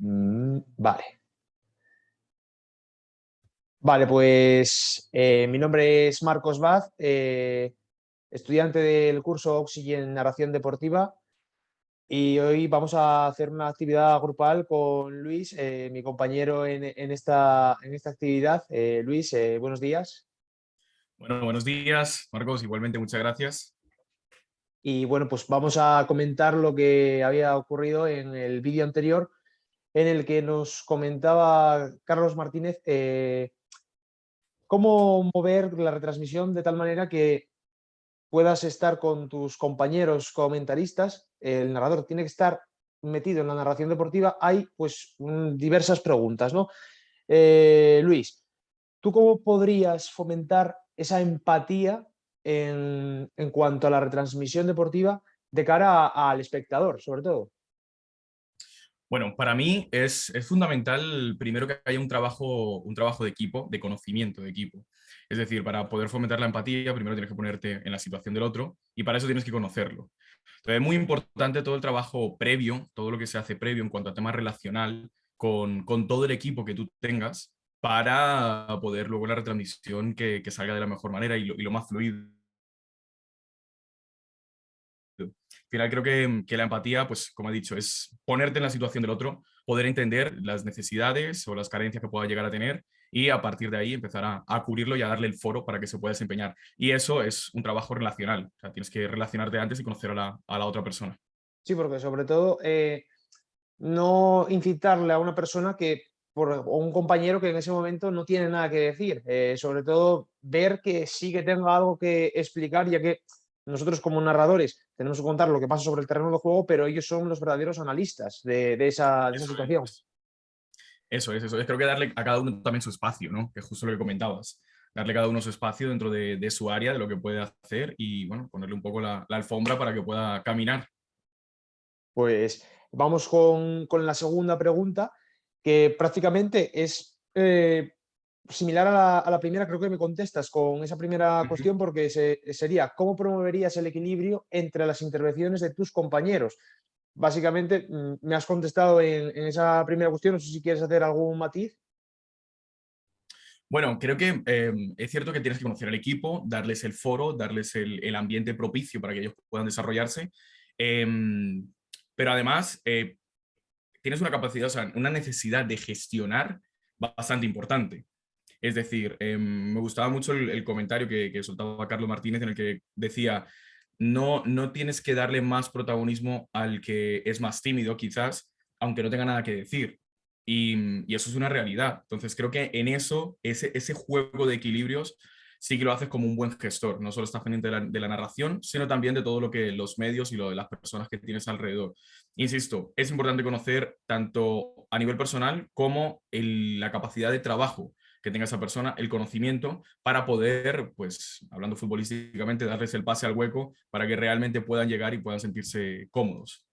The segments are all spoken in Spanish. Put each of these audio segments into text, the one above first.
Vale. Vale, pues mi nombre es Marcos Vaz, estudiante del curso Oxygen Narración Deportiva, y hoy vamos a hacer una actividad grupal con Luis, mi compañero en esta actividad. Luis, buenos días. Bueno, buenos días, Marcos. Igualmente, muchas gracias. Y bueno, pues vamos a comentar lo que había ocurrido en el vídeo anterior, en el que nos comentaba Carlos Martínez cómo mover la retransmisión de tal manera que puedas estar con tus compañeros comentaristas. El narrador tiene que estar metido en la narración deportiva. Hay pues diversas preguntas, ¿no? Luis, ¿tú cómo podrías fomentar esa empatía en cuanto a la retransmisión deportiva de cara al espectador, sobre todo? Bueno, para mí es fundamental primero que haya un trabajo de equipo, de conocimiento de equipo. Es decir, para poder fomentar la empatía, primero tienes que ponerte en la situación del otro y para eso tienes que conocerlo. Entonces, es muy importante todo el trabajo previo, todo lo que se hace previo en cuanto a tema relacional con todo el equipo que tú tengas para poder luego la retransmisión que salga de la mejor manera y lo más fluido. Al final creo que la empatía, pues como he dicho, es ponerte en la situación del otro, poder entender las necesidades o las carencias que pueda llegar a tener y a partir de ahí empezar a cubrirlo y a darle el foro para que se pueda desempeñar. Y eso es un trabajo relacional, o sea, tienes que relacionarte antes y conocer a la otra persona. Sí, porque sobre todo no incitarle a una persona o un compañero que en ese momento no tiene nada que decir. Sobre todo ver que sí que tenga algo que explicar, ya que nosotros como narradores tenemos que contar lo que pasa sobre el terreno de juego, pero ellos son los verdaderos analistas de esa Eso situación. es. Eso es. Creo que darle a cada uno también su espacio, ¿no? Que es justo lo que comentabas. Darle a cada uno su espacio dentro de su área, de lo que puede hacer y, bueno, ponerle un poco la alfombra para que pueda caminar. Pues vamos con la segunda pregunta, que prácticamente es similar a la primera. Creo que me contestas con esa primera Ujú. cuestión, porque sería: ¿cómo promoverías el equilibrio entre las intervenciones de tus compañeros? Básicamente, me has contestado en esa primera cuestión. No sé si quieres hacer algún matiz. Bueno, creo que es cierto que tienes que conocer al equipo, darles el foro, darles el ambiente propicio para que ellos puedan desarrollarse, em, pero además tienes una capacidad, o sea, una necesidad de gestionar bastante importante. Es decir, me gustaba mucho el comentario que soltaba Carlos Martínez en el que decía, no tienes que darle más protagonismo al que es más tímido, quizás, aunque no tenga nada que decir. Y eso es una realidad. Entonces, creo que en eso, ese juego de equilibrios, sí que lo haces como un buen gestor. No solo estás pendiente de la narración, sino también de todo lo que los medios y lo de las personas que tienes alrededor. Insisto, es importante conocer tanto a nivel personal como la capacidad de trabajo que tenga esa persona, el conocimiento para poder, pues, hablando futbolísticamente, darles el pase al hueco para que realmente puedan llegar y puedan sentirse cómodos.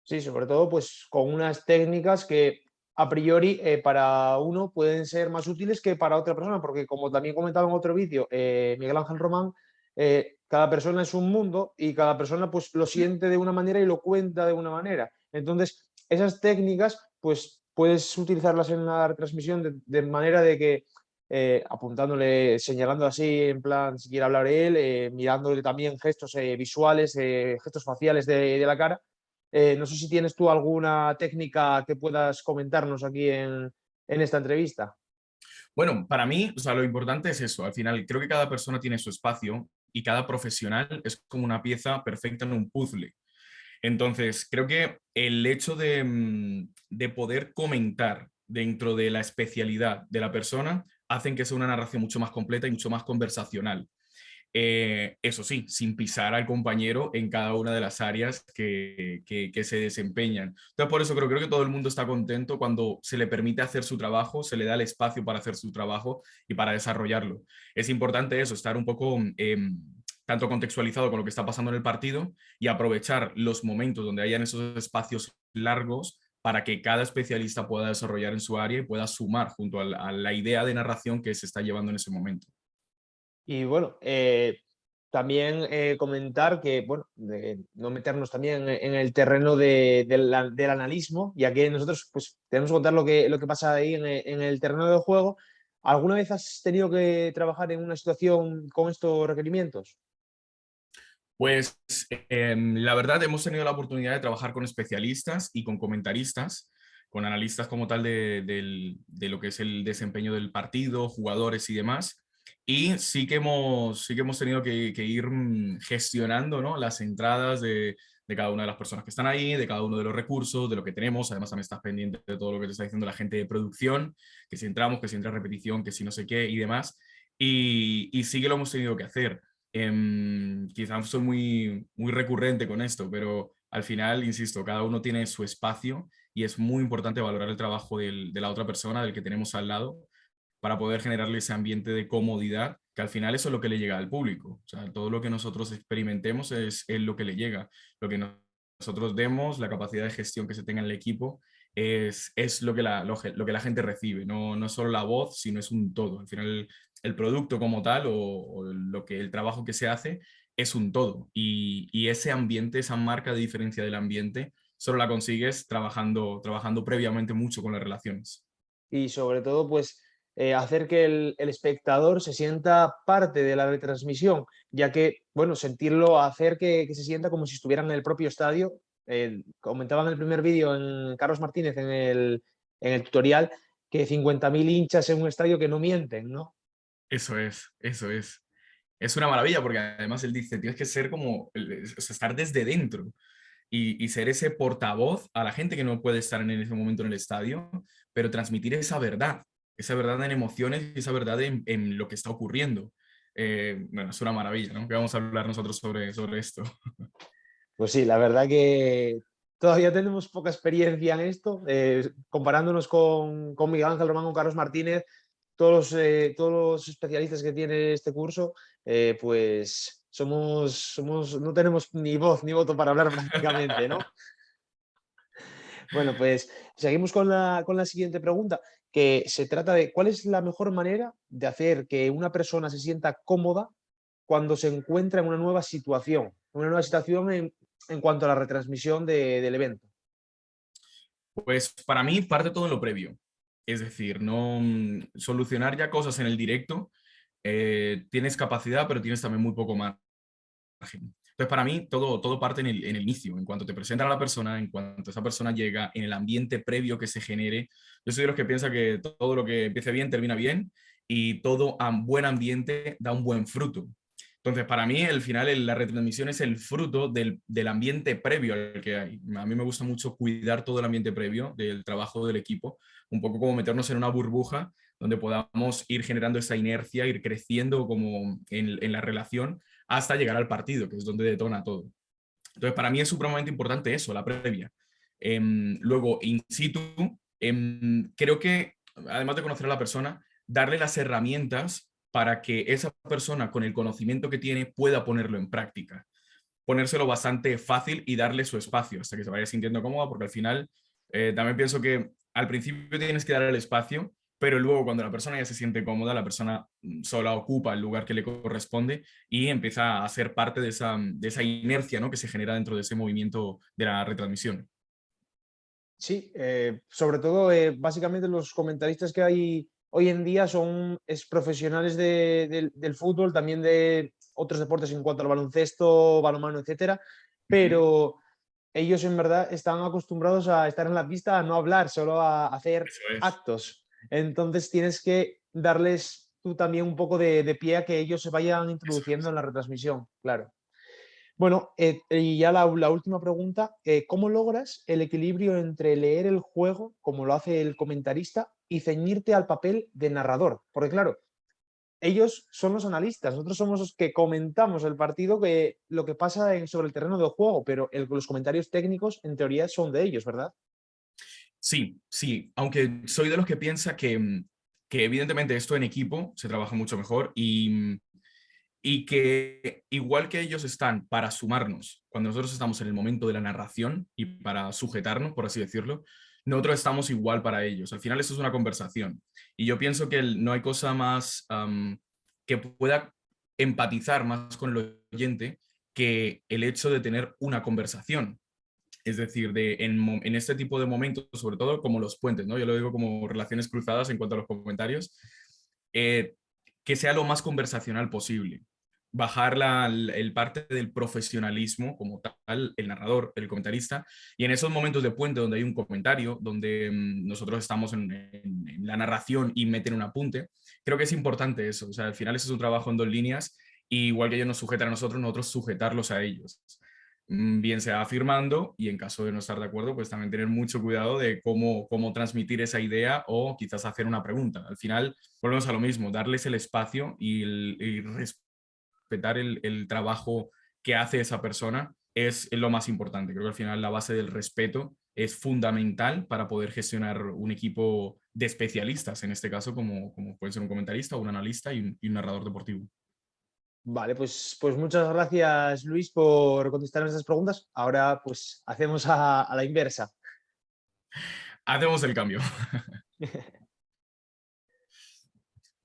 Sí, sobre todo pues con unas técnicas que a priori para uno pueden ser más útiles que para otra persona, porque como también comentaba en otro vídeo Miguel Ángel Román, cada persona es un mundo y cada persona pues lo siente de una manera y lo cuenta de una manera. Entonces, esas técnicas pues puedes utilizarlas en la retransmisión de manera de que apuntándole, señalando así, en plan, si quiere hablar él, mirándole también gestos visuales, gestos faciales de la cara. No sé si tienes tú alguna técnica que puedas comentarnos aquí en esta entrevista. Bueno, para mí, o sea, lo importante es eso. Al final, creo que cada persona tiene su espacio y cada profesional es como una pieza perfecta en un puzzle. Entonces, creo que el hecho de poder comentar dentro de la especialidad de la persona hacen que sea una narración mucho más completa y mucho más conversacional. Eso sí, sin pisar al compañero en cada una de las áreas que se desempeñan. Entonces, por eso creo que todo el mundo está contento cuando se le permite hacer su trabajo, se le da el espacio para hacer su trabajo y para desarrollarlo. Es importante eso, estar un poco tanto contextualizado con lo que está pasando en el partido y aprovechar los momentos donde hayan esos espacios largos para que cada especialista pueda desarrollar en su área y pueda sumar junto a la idea de narración que se está llevando en ese momento. Y bueno, también comentar que, bueno, no meternos también en el terreno del analismo, ya que nosotros pues, tenemos que contar lo que pasa ahí en el terreno del juego. ¿Alguna vez has tenido que trabajar en una situación con estos requerimientos? Pues la verdad hemos tenido la oportunidad de trabajar con especialistas y con comentaristas, con analistas como tal de lo que es el desempeño del partido, jugadores y demás. Y sí que hemos tenido que ir gestionando, ¿no?, las entradas de cada una de las personas que están ahí, de cada uno de los recursos, de lo que tenemos. Además, también estás pendiente de todo lo que te está diciendo la gente de producción, que si entramos, que si entra repetición, que si no sé qué y demás. Y sí que lo hemos tenido que hacer. Quizás soy muy recurrente con esto, pero al final, insisto, cada uno tiene su espacio y es muy importante valorar el trabajo de la otra persona, del que tenemos al lado, para poder generarle ese ambiente de comodidad, que al final eso es lo que le llega al público. O sea, todo lo que nosotros experimentemos es lo que le llega. Lo que nosotros demos, la capacidad de gestión que se tenga en el equipo, es lo que lo que la gente recibe. No, no solo la voz, sino es un todo. Al final, el producto como tal o lo que, el trabajo que se hace es un todo. Y ese ambiente, esa marca de diferencia del ambiente, solo la consigues trabajando previamente mucho con las relaciones. Y sobre todo, pues, hacer que el espectador se sienta parte de la retransmisión, ya que, bueno, sentirlo, hacer que se sienta como si estuvieran en el propio estadio. Comentaba en el primer vídeo en Carlos Martínez, en el tutorial, que 50.000 hinchas en un estadio que no mienten, ¿no? Eso es, eso es. Es una maravilla porque además él dice, tienes que ser como, o sea, estar desde dentro y ser ese portavoz a la gente que no puede estar en ese momento en el estadio, pero transmitir esa verdad en emociones y esa verdad en lo que está ocurriendo. Bueno, es una maravilla, ¿no? Que vamos a hablar nosotros sobre esto. Pues sí, la verdad que todavía tenemos poca experiencia en esto, comparándonos con Miguel Ángel Román o Carlos Martínez, todos los especialistas que tiene este curso, pues no tenemos ni voz ni voto para hablar prácticamente, ¿no? Bueno, pues seguimos con la siguiente pregunta, que se trata de cuál es la mejor manera de hacer que una persona se sienta cómoda cuando se encuentra en una nueva situación en cuanto a la retransmisión del evento. Pues para mí parte todo en lo previo. Es decir, no solucionar ya cosas en el directo. Tienes capacidad, pero tienes también muy poco margen. Entonces, para mí, todo parte en el inicio, en cuanto te presentan a la persona, en cuanto esa persona llega, en el ambiente previo que se genere. Yo soy de los que piensa que todo lo que empiece bien termina bien y todo buen ambiente da un buen fruto. Entonces, para mí, al final, la retransmisión es el fruto del ambiente previo al que hay. A mí me gusta mucho cuidar todo el ambiente previo del trabajo del equipo, un poco como meternos en una burbuja donde podamos ir generando esa inercia, ir creciendo como en la relación hasta llegar al partido, que es donde detona todo. Entonces, para mí es supremamente importante eso, la previa. Luego, in situ, creo que, además de conocer a la persona, darle las herramientas para que esa persona, con el conocimiento que tiene, pueda ponerlo en práctica. Ponérselo bastante fácil y darle su espacio hasta que se vaya sintiendo cómoda, porque al final también pienso que al principio tienes que dar el espacio, pero luego cuando la persona ya se siente cómoda, la persona sola ocupa el lugar que le corresponde y empieza a ser parte de esa inercia, ¿no?, que se genera dentro de ese movimiento de la retransmisión. Sí, sobre todo, básicamente los comentaristas que hay hoy en día son profesionales del fútbol, también de otros deportes en cuanto al baloncesto, balonmano, etcétera, Ujú. pero ellos en verdad están acostumbrados a estar en la pista, a no hablar, solo a hacer Eso es. actos. Entonces tienes que darles tú también un poco de pie a que ellos se vayan Eso introduciendo es. en la retransmisión, claro. Bueno, y ya la última pregunta, ¿cómo logras el equilibrio entre leer el juego, como lo hace el comentarista, y ceñirte al papel de narrador? Porque claro, ellos son los analistas, nosotros somos los que comentamos el partido, que lo que pasa sobre el terreno del juego, pero los comentarios técnicos en teoría son de ellos, ¿verdad? Sí, sí, aunque soy de los que piensa que evidentemente esto en equipo se trabaja mucho mejor y que igual que ellos están para sumarnos cuando nosotros estamos en el momento de la narración y para sujetarnos, por así decirlo, nosotros estamos igual para ellos. Al final esto es una conversación y yo pienso que no hay cosa más que pueda empatizar más con el oyente que el hecho de tener una conversación. Es decir, en este tipo de momentos, sobre todo como los puentes, ¿no? Yo lo digo como relaciones cruzadas en cuanto a los comentarios, eh, que sea lo más conversacional posible. Bajar el parte del profesionalismo como tal, el narrador, el comentarista, y en esos momentos de puente donde hay un comentario, donde nosotros estamos en la narración y meten un apunte, creo que es importante eso. O sea, al final eso es un trabajo en dos líneas, y igual que ellos nos sujetan a nosotros sujetarlos a ellos. Bien sea afirmando y en caso de no estar de acuerdo, pues también tener mucho cuidado de cómo transmitir esa idea o quizás hacer una pregunta. Al final, volvemos a lo mismo, darles el espacio y respetar el trabajo que hace esa persona es lo más importante. Creo que al final la base del respeto es fundamental para poder gestionar un equipo de especialistas, en este caso como puede ser un comentarista, un analista y un narrador deportivo. Vale, pues muchas gracias, Luis, por contestar nuestras preguntas. Ahora pues hacemos a la inversa. Hacemos el cambio.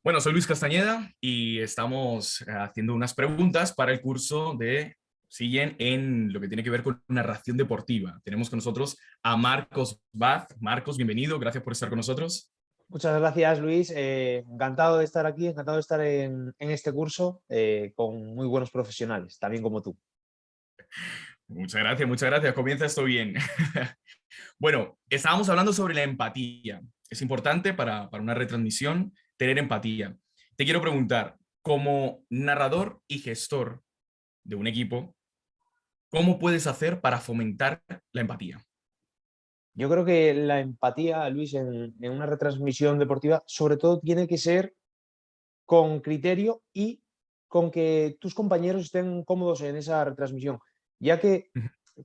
Bueno, soy Luis Castañeda y estamos haciendo unas preguntas para el curso de Siguen en lo que tiene que ver con narración deportiva. Tenemos con nosotros a Marcos Baz. Marcos, bienvenido, gracias por estar con nosotros. Muchas gracias, Luis. Encantado de estar aquí, encantado de estar en este curso con muy buenos profesionales, también como tú. Muchas gracias, muchas gracias. Comienza esto bien. Bueno, estábamos hablando sobre la empatía. Es importante para una retransmisión tener empatía. Te quiero preguntar, como narrador y gestor de un equipo, ¿cómo puedes hacer para fomentar la empatía? Yo creo que la empatía, Luis, en una retransmisión deportiva, sobre todo tiene que ser con criterio y con que tus compañeros estén cómodos en esa retransmisión, ya que,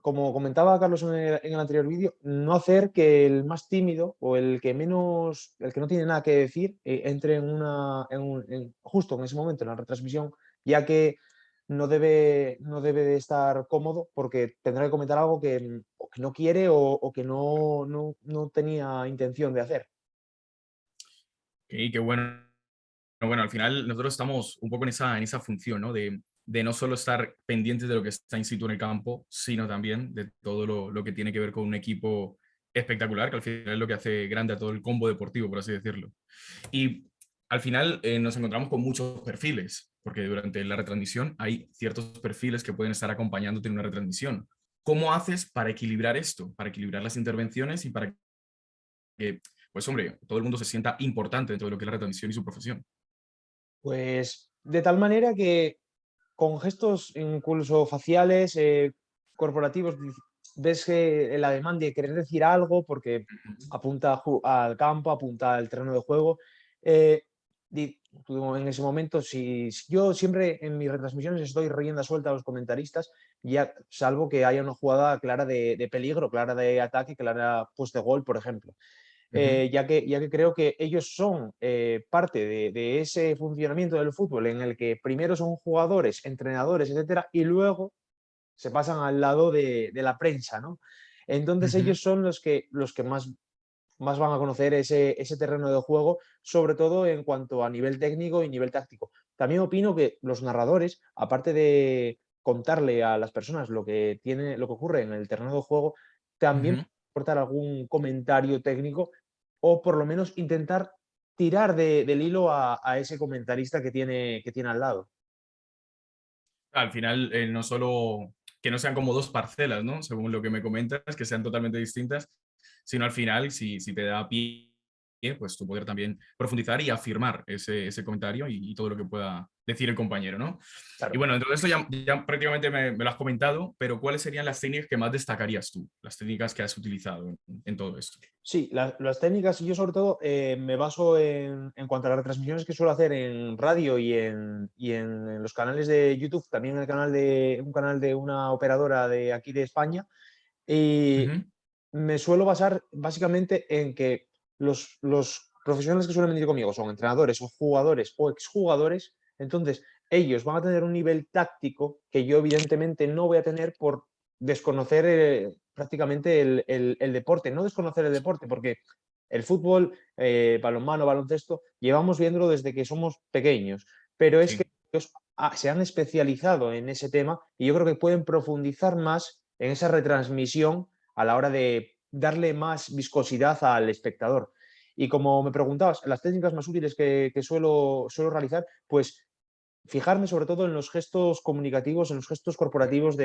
como comentaba Carlos en el anterior vídeo, no hacer que el más tímido o el que menos, el que no tiene nada que decir, entre justo en ese momento en la retransmisión, ya que no debe de estar cómodo porque tendrá que comentar algo que, o que no quiere o que no tenía intención de hacer. Ok, qué bueno. Bueno, al final nosotros estamos un poco en esa función, ¿no? De no solo estar pendientes de lo que está in situ en el campo, sino también de todo lo que tiene que ver con un equipo espectacular, que al final es lo que hace grande a todo el combo deportivo, por así decirlo. Y al final nos encontramos con muchos perfiles, porque durante la retransmisión hay ciertos perfiles que pueden estar acompañándote en una retransmisión. ¿Cómo haces para equilibrar esto, para equilibrar las intervenciones y para que, pues hombre, todo el mundo se sienta importante dentro de lo que es la retransmisión y su profesión? Pues de tal manera que con gestos incluso faciales, corporativos, ves que el ademán de querer decir algo porque apunta al campo, apunta al terreno de juego. eh, Tú en ese momento, si yo siempre en mis retransmisiones estoy rienda suelta a los comentaristas, ya, salvo que haya una jugada clara de peligro, clara de ataque, clara pues, de gol, por ejemplo. Ujú. Ya que creo que ellos son parte de ese funcionamiento del fútbol en el que primero son jugadores, entrenadores, etcétera, y luego se pasan al lado de la prensa, ¿no? Entonces Ujú. ellos son los que más van a conocer ese terreno de juego, sobre todo en cuanto a nivel técnico y nivel táctico. También opino que los narradores, aparte de contarle a las personas lo que ocurre en el terreno de juego, también Ujú. aportar algún comentario técnico o por lo menos intentar tirar del hilo a ese comentarista que tiene al lado. Al final, no solo que no sean como dos parcelas, ¿no? Según lo que me comentas, que sean totalmente distintas, sino al final, si te da pie, pues tú poder también profundizar y afirmar ese comentario y todo lo que pueda decir el compañero, ¿no? Y Claro. bueno, dentro de esto ya prácticamente me lo has comentado, pero ¿cuáles serían las técnicas que más destacarías tú? Las técnicas que has utilizado en todo esto. Sí, las técnicas, yo sobre todo me baso en cuanto a las retransmisiones que suelo hacer en radio y en los canales de YouTube, también en un canal de una operadora de aquí de España, y Ujú. me suelo basar básicamente en que los profesionales que suelen venir conmigo son entrenadores o jugadores o exjugadores, entonces ellos van a tener un nivel táctico que yo evidentemente no voy a tener por desconocer prácticamente el deporte, no desconocer el deporte, porque el fútbol, balonmano, baloncesto, llevamos viéndolo desde que somos pequeños, pero es que Sí. ellos se han especializado en ese tema y yo creo que pueden profundizar más en esa retransmisión a la hora de darle más viscosidad al espectador. Y como me preguntabas, las técnicas más útiles que suelo realizar, pues fijarme sobre todo en los gestos comunicativos, en los gestos corporativos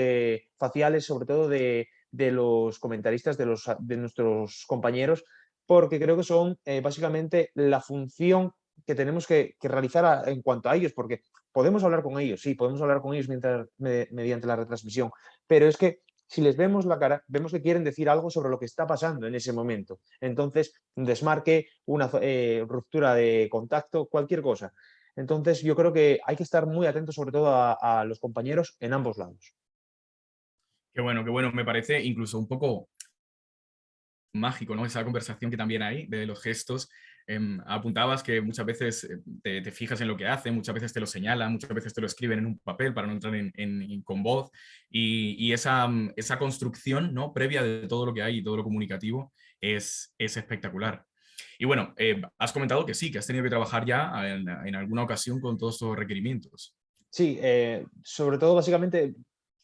faciales, sobre todo de los comentaristas, de nuestros compañeros, porque creo que son básicamente la función que tenemos que realizar en cuanto a ellos, porque podemos hablar con ellos, sí, podemos hablar con ellos mediante la retransmisión, pero es que si les vemos la cara, vemos que quieren decir algo sobre lo que está pasando en ese momento. Entonces, un desmarque, una ruptura de contacto, cualquier cosa. Entonces, yo creo que hay que estar muy atentos, sobre todo a los compañeros en ambos lados. Qué bueno, me parece incluso un poco mágico, ¿no? Esa conversación que también hay de los gestos. Apuntabas que muchas veces te fijas en lo que hace, muchas veces te lo señalan, muchas veces te lo escriben en un papel para no entrar con voz. Y esa construcción, ¿no? Previa de todo lo que hay y todo lo comunicativo es espectacular. Y bueno, has comentado que sí, que has tenido que trabajar ya en alguna ocasión con todos estos requerimientos. Sí, sobre todo básicamente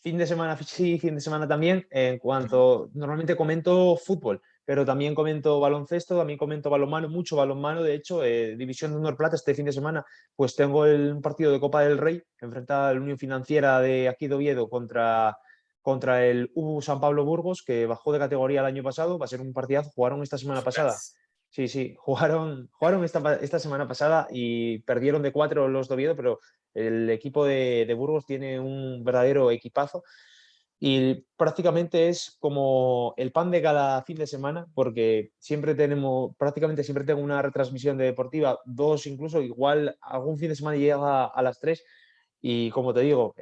fin de semana sí, fin de semana también, en Ujú. cuanto normalmente comento fútbol, pero también comento baloncesto, también comento balonmano, mucho balonmano, de hecho, División de Honor Plata este fin de semana, pues tengo un partido de Copa del Rey, enfrenta a la Unión Financiera de aquí de Oviedo contra el UBU San Pablo Burgos, que bajó de categoría el año pasado, va a ser un partidazo, jugaron esta semana pasada. Ostras. Sí, sí, jugaron esta semana pasada y perdieron de 4 los de Oviedo, pero el equipo de Burgos tiene un verdadero equipazo y prácticamente es como el pan de cada fin de semana, porque prácticamente siempre tengo una retransmisión de deportiva, dos incluso, igual algún fin de semana llega a las 3 y como te digo,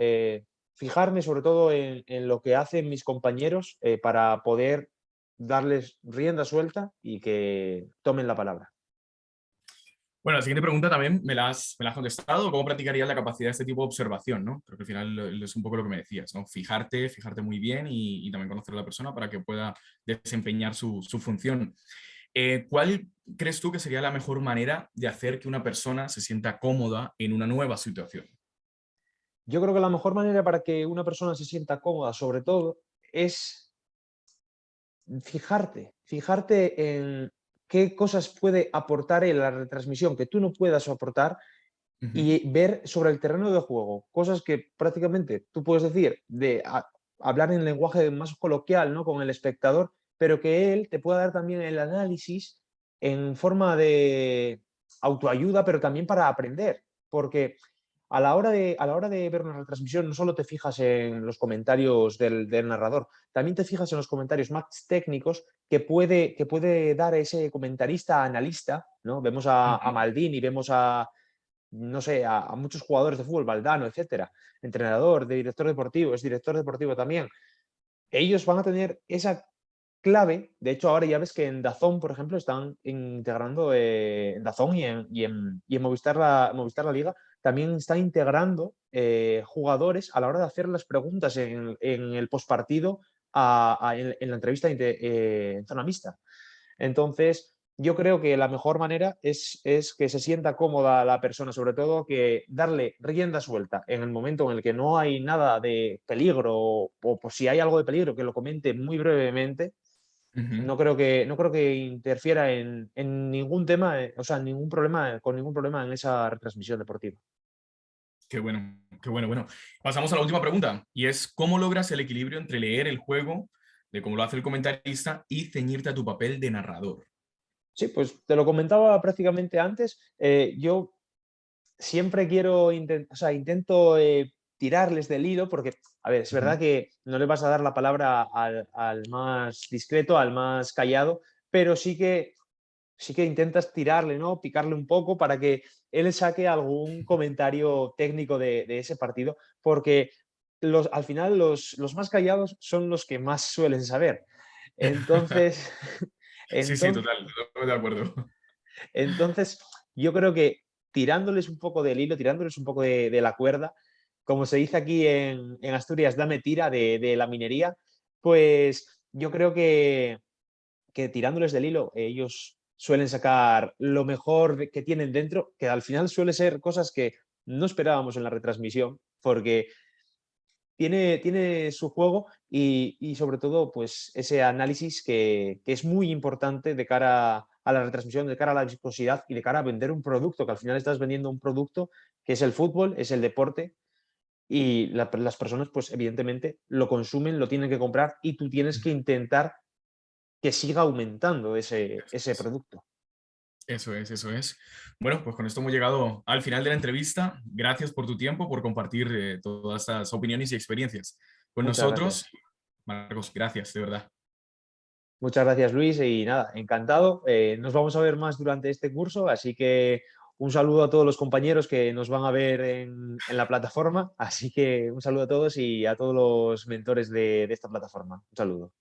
fijarme sobre todo en lo que hacen mis compañeros para poder darles rienda suelta y que tomen la palabra. Bueno, la siguiente pregunta también me la has contestado. ¿Cómo practicarías la capacidad de este tipo de observación, ¿no? Creo que al final es un poco lo que me decías, ¿no? Fijarte muy bien y también conocer a la persona para que pueda desempeñar su función. ¿Cuál crees tú que sería la mejor manera de hacer que una persona se sienta cómoda en una nueva situación? Yo creo que la mejor manera para que una persona se sienta cómoda, sobre todo, es fijarte en qué cosas puede aportar en la retransmisión que tú no puedas aportar Ujú, y ver sobre el terreno de juego cosas que prácticamente tú puedes decir hablar en lenguaje más coloquial, ¿no? Con el espectador, pero que él te pueda dar también el análisis en forma de autoayuda, pero también para aprender, porque a la hora de ver una retransmisión no solo te fijas en los comentarios del narrador, también te fijas en los comentarios más técnicos que puede dar ese comentarista analista, ¿no? Vemos a ujú. Maldini, vemos no sé, a muchos jugadores de fútbol, Valdano, etcétera, entrenador, director deportivo, es director deportivo también. Ellos van a tener esa clave. De hecho, ahora ya ves que en DAZN, por ejemplo, están integrando, en DAZN y en Movistar La Liga, también están integrando jugadores a la hora de hacer las preguntas en el postpartido en la entrevista en zona mixta. Entonces, yo creo que la mejor manera es que se sienta cómoda la persona, sobre todo que darle rienda suelta en el momento en el que no hay nada de peligro o pues, si hay algo de peligro, que lo comente muy brevemente. Ujú. No creo que interfiera en ningún tema, o sea, con ningún problema en esa retransmisión deportiva. Qué bueno, qué bueno. Bueno, pasamos a la última pregunta y es ¿cómo logras el equilibrio entre leer el juego, de cómo lo hace el comentarista, y ceñirte a tu papel de narrador? Sí, pues te lo comentaba prácticamente antes. Yo siempre o sea, intento tirarles del hilo porque, a ver, es Ujú, verdad que no le vas a dar la palabra al más discreto, al más callado, pero sí que intentas tirarle, ¿no? Picarle un poco para que él saque algún comentario técnico de ese partido, porque al final los más callados son los que más suelen saber. Entonces, sí, sí, entonces, totalmente de acuerdo. entonces, yo creo que tirándoles un poco del hilo, tirándoles un poco de la cuerda, como se dice aquí en Asturias, dame tira de la minería, pues yo creo que tirándoles del hilo, ellos suelen sacar lo mejor que tienen dentro, que al final suele ser cosas que no esperábamos en la retransmisión, porque tiene su juego y sobre todo pues ese análisis que es muy importante de cara a la retransmisión, de cara a la viscosidad y de cara a vender un producto, que al final estás vendiendo un producto que es el fútbol, es el deporte y las personas pues evidentemente lo consumen, lo tienen que comprar y tú tienes que intentar que siga aumentando ese producto. Eso es, eso es. Bueno, pues con esto hemos llegado al final de la entrevista. Gracias por tu tiempo, por compartir todas estas opiniones y experiencias con Muchas nosotros. gracias. Marcos, gracias, de verdad. Muchas gracias, Luis, y nada, encantado. Nos vamos a ver más durante este curso, así que un saludo a todos los compañeros que nos van a ver en la plataforma. Así que un saludo a todos y a todos los mentores de esta plataforma. Un saludo.